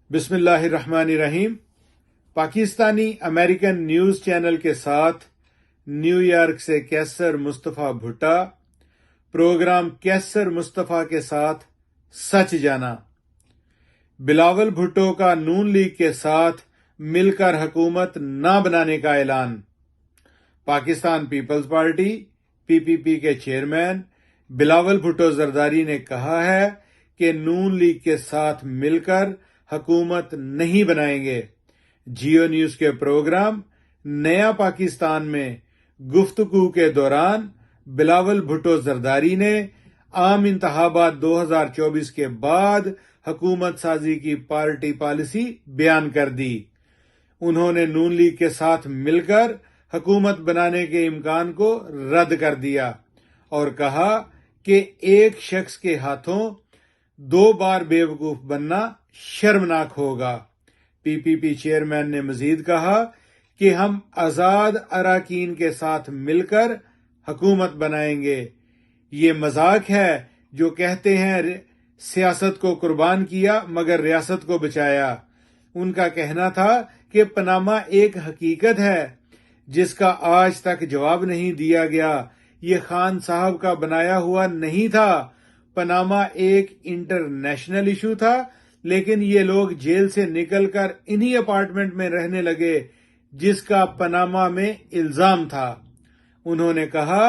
بسم اللہ الرحمن الرحیم۔ پاکستانی امریکن نیوز چینل کے ساتھ نیو یارک سے کیسر مصطفیٰ بھٹا، پروگرام کیسر مصطفیٰ کے ساتھ سچ جانا۔ بلاول بھٹو کا نون لیگ کے ساتھ مل کر حکومت نہ بنانے کا اعلان۔ پاکستان پیپلز پارٹی پی پی پی کے چیئرمین بلاول بھٹو زرداری نے کہا ہے کہ نون لیگ کے ساتھ مل کر حکومت نہیں بنائیں گے۔ جیو نیوز کے پروگرام نیا پاکستان میں گفتگو کے دوران بلاول بھٹو زرداری نے عام انتخابات 2024 کے بعد حکومت سازی کی پارٹی پالیسی بیان کر دی۔ انہوں نے نون لیگ کے ساتھ مل کر حکومت بنانے کے امکان کو رد کر دیا اور کہا کہ ایک شخص کے ہاتھوں 2 بار بیوقوف بننا شرمناک ہوگا۔ پی پی پی چیئرمین نے مزید کہا کہ ہم آزاد اراکین کے ساتھ مل کر حکومت بنائیں گے۔ یہ مذاق ہے جو کہتے ہیں سیاست کو قربان کیا مگر ریاست کو بچایا۔ ان کا کہنا تھا کہ پاناما ایک حقیقت ہے جس کا آج تک جواب نہیں دیا گیا۔ یہ خان صاحب کا بنایا ہوا نہیں تھا۔ پاناما ایک انٹرنیشنل ایشو تھا، لیکن یہ لوگ جیل سے نکل کر انہی اپارٹمنٹ میں رہنے لگے جس کا پاناما میں الزام تھا۔ انہوں نے کہا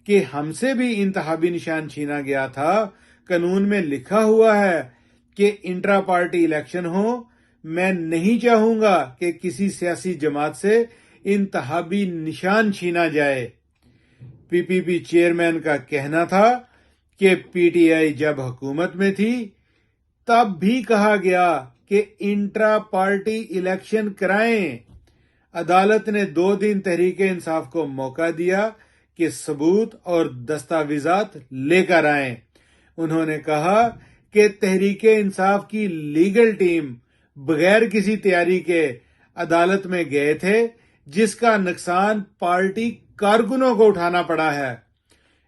کہ ہم سے بھی انتخابی نشان چھینا گیا تھا۔ قانون میں لکھا ہوا ہے کہ انٹرا پارٹی الیکشن ہو۔ میں نہیں چاہوں گا کہ کسی سیاسی جماعت سے انتخابی نشان چھینا جائے۔ پی پی پی چیئرمین کا کہنا تھا کہ پی ٹی آئی جب حکومت میں تھی تب بھی کہا گیا کہ انٹرا پارٹی الیکشن کرائیں۔ عدالت نے 2 دن تحریک انصاف کو موقع دیا کہ ثبوت اور دستاویزات لے کر آئیں۔ انہوں نے کہا کہ تحریک انصاف کی لیگل ٹیم بغیر کسی تیاری کے عدالت میں گئے تھے، جس کا نقصان پارٹی کارکنوں کو اٹھانا پڑا ہے۔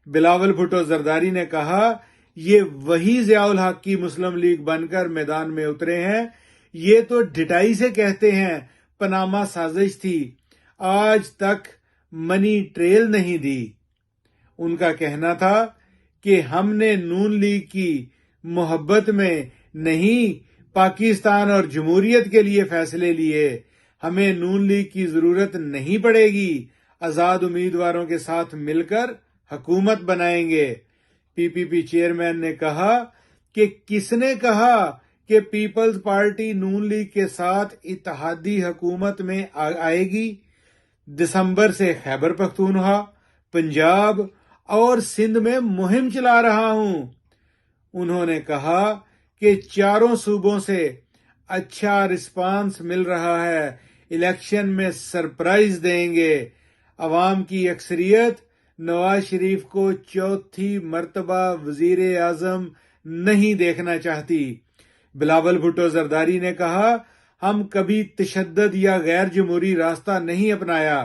بلاول بھٹو زرداری نے کہا یہ وہی ضیاء الحق کی مسلم لیگ بن کر میدان میں اترے ہیں۔ یہ تو ڈٹائی سے کہتے ہیں پاناما سازش تھی، آج تک منی ٹریل نہیں دی۔ ان کا کہنا تھا کہ ہم نے نون لیگ کی محبت میں نہیں پاکستان اور جمہوریت کے لیے فیصلے لیے۔ ہمیں نون لیگ کی ضرورت نہیں پڑے گی۔ آزاد امیدواروں کے ساتھ مل کر حکومت بنائیں گے۔ پی پی پی چیئرمین نے کہا کہ کس نے کہا کہ پیپلز پارٹی نون لیگ کے ساتھ اتحادی حکومت میں آئے گی؟ دسمبر سے خیبر پختونخوا، پنجاب اور سندھ میں مہم چلا رہا ہوں۔ انہوں نے کہا کہ 4 صوبوں سے اچھا رسپانس مل رہا ہے، الیکشن میں سرپرائز دیں گے۔ عوام کی اکثریت نواز شریف کو 4تھی مرتبہ وزیر اعظم نہیں دیکھنا چاہتی۔ بلاول بھٹو زرداری نے کہا ہم کبھی تشدد یا غیر جمہوری راستہ نہیں اپنایا۔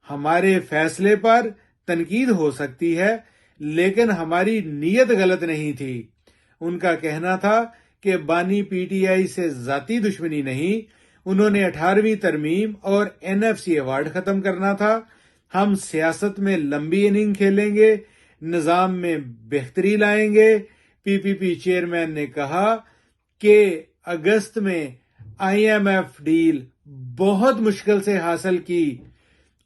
ہمارے فیصلے پر تنقید ہو سکتی ہے لیکن ہماری نیت غلط نہیں تھی۔ ان کا کہنا تھا کہ بانی پی ٹی آئی سے ذاتی دشمنی نہیں، انہوں نے 18ویں ترمیم اور این ایف سی ایوارڈ ختم کرنا تھا۔ ہم سیاست میں لمبی اننگ کھیلیں گے، نظام میں بہتری لائیں گے۔ پی پی پی چیئرمین نے کہا کہ اگست میں آئی ایم ایف ڈیل بہت مشکل سے حاصل کی۔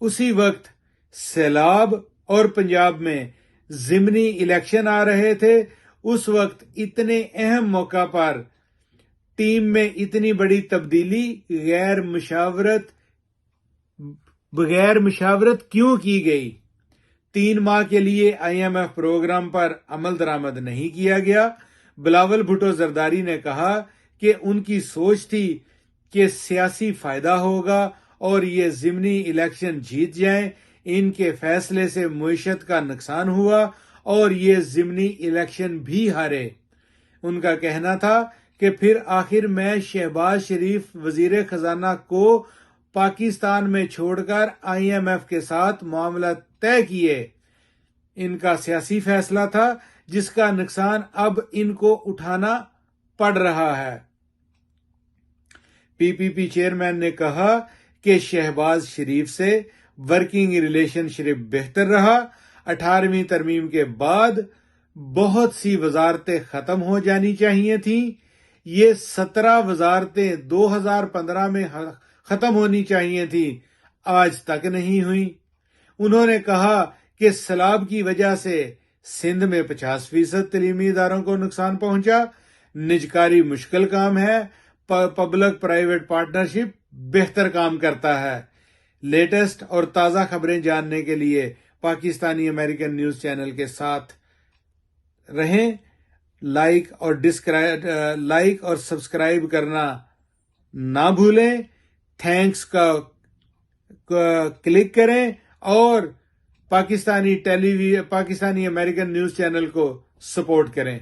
اسی وقت سیلاب اور پنجاب میں ضمنی الیکشن آ رہے تھے۔ اس وقت اتنے اہم موقع پر ٹیم میں اتنی بڑی تبدیلی بغیر مشاورت کیوں کی گئی؟ 3 ماہ کے لیے آئی ایم ایف پروگرام پر عمل درآمد نہیں کیا گیا۔ بلاول بھٹو زرداری نے کہا کہ ان کی سوچ تھی کہ سیاسی فائدہ ہوگا اور یہ ضمنی الیکشن جیت جائیں۔ ان کے فیصلے سے معیشت کا نقصان ہوا اور یہ ضمنی الیکشن بھی ہارے۔ ان کا کہنا تھا کہ پھر آخر میں شہباز شریف وزیر خزانہ کو پاکستان میں چھوڑ کر آئی ایم ایف کے ساتھ معاملہ طے کیے۔ ان کا سیاسی فیصلہ تھا جس کا نقصان اب ان کو اٹھانا پڑ رہا ہے۔ پی پی پی چیئرمین نے کہا کہ شہباز شریف سے ورکنگ ریلیشن شپ بہتر رہا۔ 18ویں ترمیم کے بعد بہت سی وزارتیں ختم ہو جانی چاہیے تھیں۔ یہ 17 وزارتیں 2015 میں ختم ہونی چاہیے تھیں، آج تک نہیں ہوئی۔ انہوں نے کہا کہ سیلاب کی وجہ سے سندھ میں 50% تعلیمی اداروں کو نقصان پہنچا۔ نجکاری مشکل کام ہے، پبلک پرائیویٹ پارٹنرشپ بہتر کام کرتا ہے۔ لیٹسٹ اور تازہ خبریں جاننے کے لیے پاکستانی امریکن نیوز چینل کے ساتھ رہیں۔ لائک اور سبسکرائب کرنا نہ بھولیں۔ تھینکس کا کلک کریں اور پاکستانی امریکن نیوز چینل کو سپورٹ کریں۔